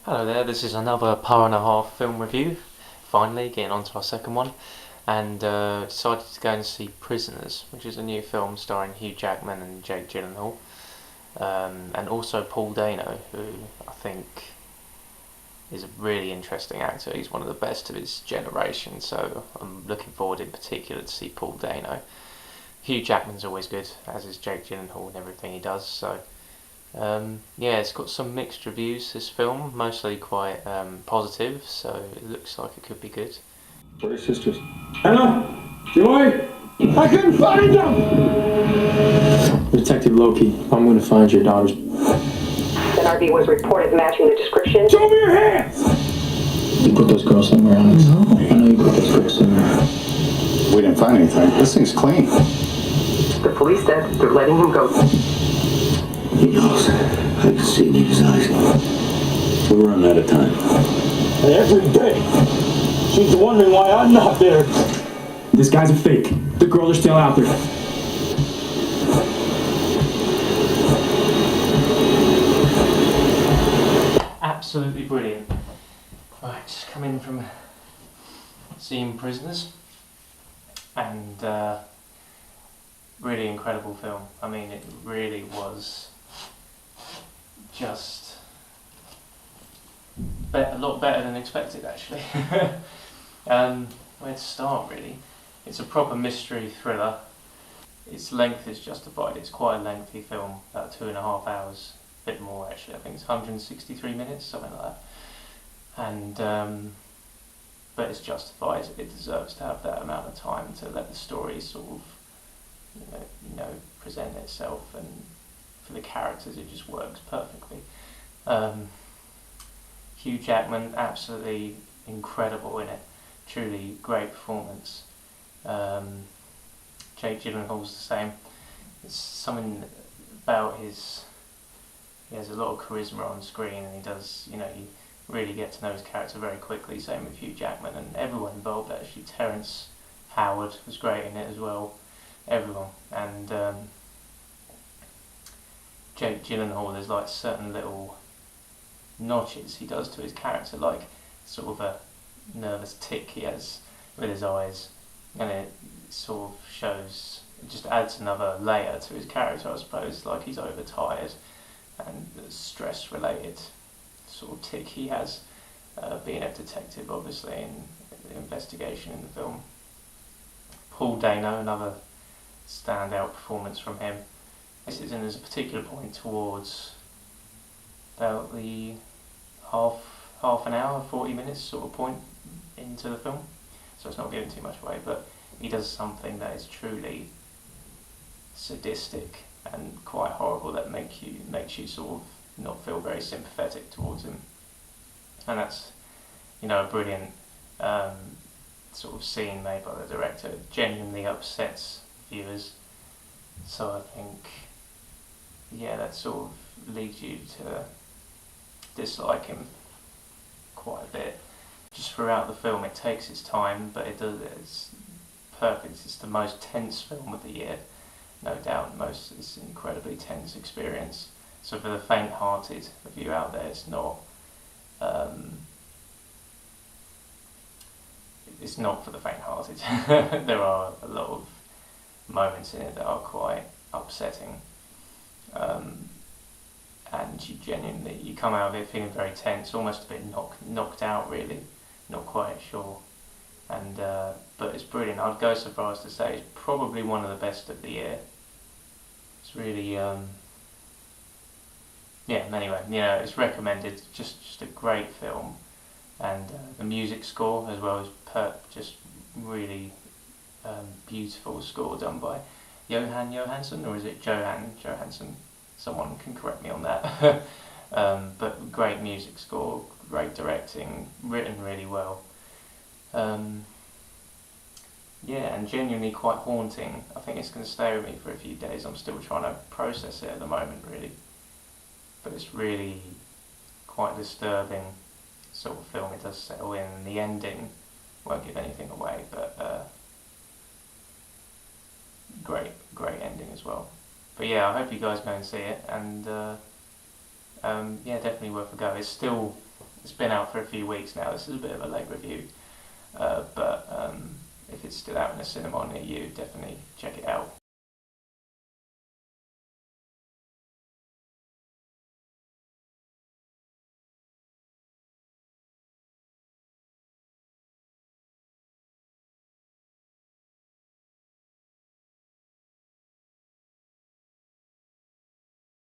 Hello there, this is another par and a half film review. Finally, getting on to our second one. And decided to go and see Prisoners, which is a new film starring Hugh Jackman and Jake Gyllenhaal. And also Paul Dano, who I think is a really interesting actor. He's one of the best of his generation, so I'm looking forward in particular to see Paul Dano. Hugh Jackman's always good, as is Jake Gyllenhaal and everything he does, so yeah, it's got some mixed reviews, this film, mostly quite positive, so it looks like it could be good. Where are your sisters? Anna? Joy? I couldn't find them! Detective Loki, I'm going to find your daughters. An RV was reported matching the description. Show me your hands! You put those girls somewhere, Alex? No. I know you put those girls somewhere. We didn't find anything. This thing's clean. The police said they're letting him go. He knows. I can see it in his eyes. We're running out of time. And every day, she's wondering why I'm not there. This guy's a fake. The girls are still out there. Absolutely brilliant. Right, just come in from seeing Prisoners, and really incredible film. I mean, it really was just a lot better than expected, actually. Where to start, really? It's a proper mystery thriller. Its length is justified. It's quite a lengthy film, about 2.5 hours, a bit more actually. I think it's 163 minutes, something like that. And but it's justified. It deserves to have that amount of time to let the story sort of, present itself, and for the characters, it just works perfectly. Hugh Jackman, absolutely incredible in it. Truly great performance. Jake Gyllenhaal's the same. It's something about he has a lot of charisma on screen, and he does, you really get to know his character very quickly. Same with Hugh Jackman and everyone involved actually. Terrence Howard was great in it as well. Everyone. And Jake Gyllenhaal, there's like certain little notches he does to his character, like sort of a nervous tick he has with his eyes, and it sort of shows, it just adds another layer to his character, I suppose, like he's overtired, and the stress related sort of tick he has, being a detective obviously in the investigation in the film. Paul Dano, another standout performance from him. This is in there's a particular point towards about the half an hour, 40 minutes sort of point into the film, so it's not giving too much away, but he does something that is truly sadistic and quite horrible, that makes you sort of not feel very sympathetic towards him, and that's a brilliant sort of scene made by the director. It genuinely upsets viewers, so I think that sort of leads you to dislike him quite a bit. Just throughout the film, it takes its time, but it's perfect. It's the most tense film of the year, no doubt. It's an incredibly tense experience. So for the faint-hearted of you out there, it's not for the faint-hearted. There are a lot of moments in it that are quite upsetting, and you come out of it feeling very tense, almost a bit knocked out, really, not quite sure. And but it's brilliant. I'd go so far as to say it's probably one of the best of the year. It's really anyway, it's recommended. Just a great film, and the music score as well is just really beautiful score done by Johan Johansson, or is it Johansson? Someone can correct me on that. But great music score, great directing, written really well. And genuinely quite haunting. I think it's going to stay with me for a few days. I'm still trying to process it at the moment, really. But it's really quite disturbing sort of film. It does settle in, and the ending won't give anything away, but great ending as well. But yeah, I hope you guys go and see it, and yeah, definitely worth a go. It's still It's been out for a few weeks now. This is a bit of a late review, but if it's still out in a cinema near you, definitely check it out.